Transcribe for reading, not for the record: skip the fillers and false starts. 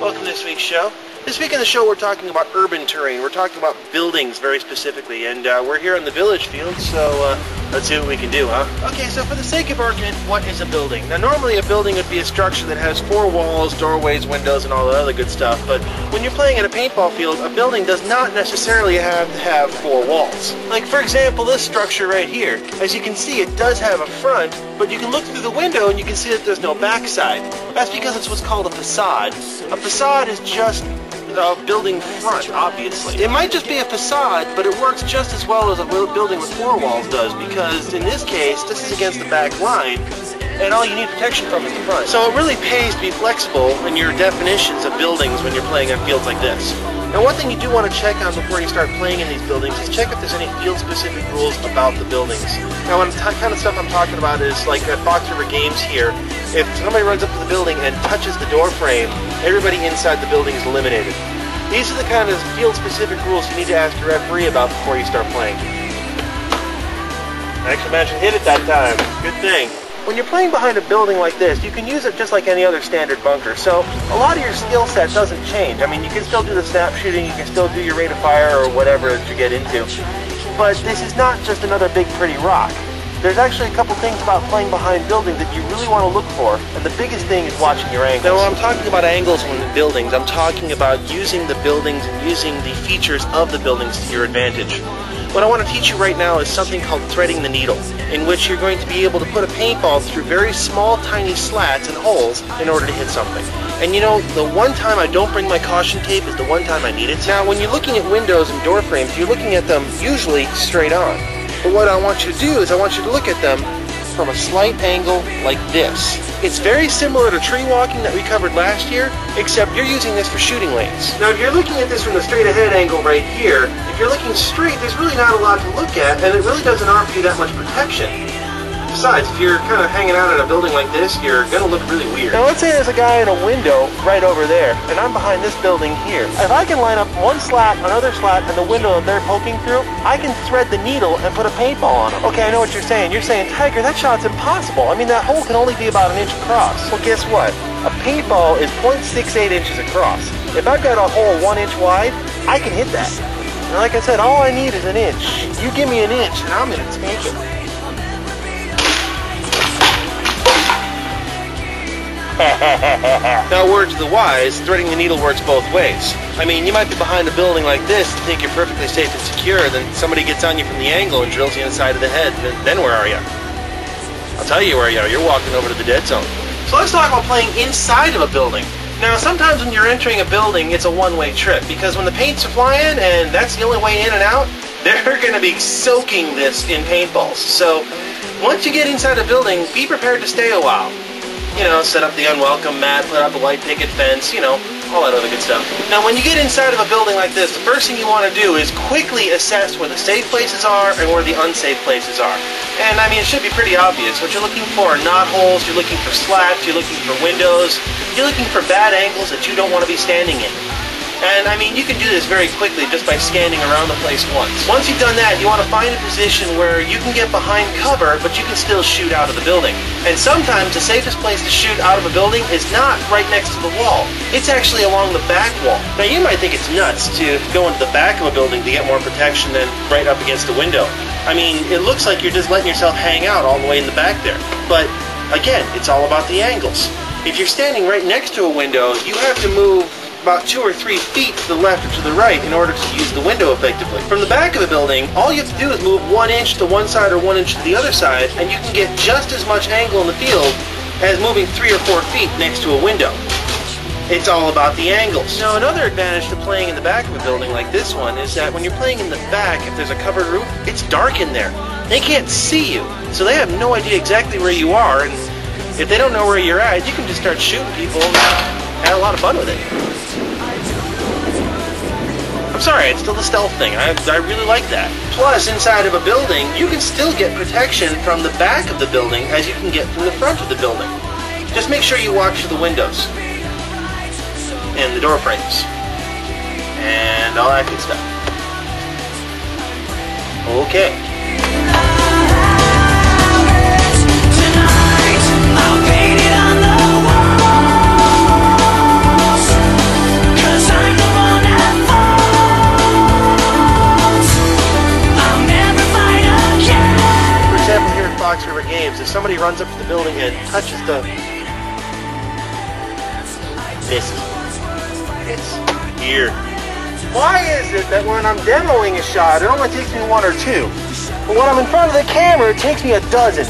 Welcome to this week's show. This week on the show we're talking about urban terrain. We're talking about buildings very specifically, and we're here on the village field, so let's see what we can do, huh? Okay, so for the sake of argument, what is a building? Now normally a building would be a structure that has 4 walls, doorways, windows, and all that other good stuff, but when you're playing at a paintball field, a building does not necessarily have to have 4 walls. Like for example, this structure right here. As you can see, it does have a front, but you can look through the window and you can see that there's no backside. That's because it's what's called a facade. A facade is just a building front, obviously. It might just be a facade, but it works just as well as a building with 4 walls does, because in this case, this is against the back line, and all you need protection from is the front. So it really pays to be flexible in your definitions of buildings when you're playing on fields like this. Now one thing you do want to check on before you start playing in these buildings is check if there's any field-specific rules about the buildings. Now what kind of stuff I'm talking about is like at Fox Games here, if somebody runs up to the building and touches the door frame, everybody inside the building is eliminated. These are the kind of field-specific rules you need to ask your referee about before you start playing. I actually managed to hit it that time. Good thing. When you're playing behind a building like this, you can use it just like any other standard bunker. So a lot of your skill set doesn't change. I mean, you can still do the snap shooting, you can still do your rate of fire or whatever that you get into. But this is not just another big pretty rock. There's actually a couple things about playing behind buildings that you really want to look for, and the biggest thing is watching your angles. Now, when I'm talking about angles on the buildings, I'm talking about using the buildings and using the features of the buildings to your advantage. What I want to teach you right now is something called threading the needle, in which you're going to be able to put a paintball through very small, tiny slats and holes in order to hit something. And you know, the one time I don't bring my caution tape is the one time I need it. Now, when you're looking at windows and door frames, you're looking at them usually straight on. But what I want you to do is I want you to look at them from a slight angle like this. It's very similar to tree walking that we covered last year, except you're using this for shooting lanes. Now if you're looking at this from the straight ahead angle right here, if you're looking straight, there's really not a lot to look at, and it really doesn't offer you that much protection. Besides, if you're kind of hanging out in a building like this, you're going to look really weird. Now let's say there's a guy in a window right over there, and I'm behind this building here. If I can line up one slat, another slat, and the window that they're poking through, I can thread the needle and put a paintball on them. Okay, I know what you're saying. You're saying, Tiger, that shot's impossible. I mean, that hole can only be about 1 inch across. Well, guess what? A paintball is 0.68 inches across. If I've got a hole 1 inch wide, I can hit that. And like I said, all I need is 1 inch. You give me 1 inch, and I'm going to take it. Now, word to the wise, threading the needle works both ways. I mean, you might be behind a building like this and think you're perfectly safe and secure, then somebody gets on you from the angle and drills you in the side of the head, then where are you? I'll tell you where you are. You're walking over to the dead zone. So let's talk about playing inside of a building. Now, sometimes when you're entering a building, it's a one-way trip, because when the paints are flying and that's the only way in and out, they're going to be soaking this in paintballs. So once you get inside a building, be prepared to stay a while. You know, set up the unwelcome mat, put up a white picket fence, you know, all that other good stuff. Now, when you get inside of a building like this, the first thing you want to do is quickly assess where the safe places are and where the unsafe places are. And, I mean, it should be pretty obvious. What you're looking for are knot holes, you're looking for slats, you're looking for windows, you're looking for bad angles that you don't want to be standing in. And, I mean, you can do this very quickly just by scanning around the place once. Once you've done that, you want to find a position where you can get behind cover, but you can still shoot out of the building. And sometimes the safest place to shoot out of a building is not right next to the wall. It's actually along the back wall. Now, you might think it's nuts to go into the back of a building to get more protection than right up against the window. I mean, it looks like you're just letting yourself hang out all the way in the back there. But, again, it's all about the angles. If you're standing right next to a window, you have to move about 2 or 3 feet to the left or to the right in order to use the window effectively. From the back of the building, all you have to do is move 1 inch to one side or 1 inch to the other side, and you can get just as much angle in the field as moving 3 or 4 feet next to a window. It's all about the angles. Now, another advantage to playing in the back of a building like this one is that when you're playing in the back, if there's a covered roof, it's dark in there. They can't see you, so they have no idea exactly where you are, and if they don't know where you're at, you can just start shooting people and have a lot of fun with it. I'm sorry, it's still the stealth thing. I really like that. Plus, inside of a building, you can still get protection from the back of the building as you can get from the front of the building. Just make sure you watch for the windows and the door frames and all that good stuff. Okay. Tonight, I'll paint it on the walls. Fox River Games, if somebody runs up to the building and touches the... misses. It's weird. Why is it that when I'm demoing a shot, it only takes me 1 or 2? But when I'm in front of the camera, it takes me a dozen.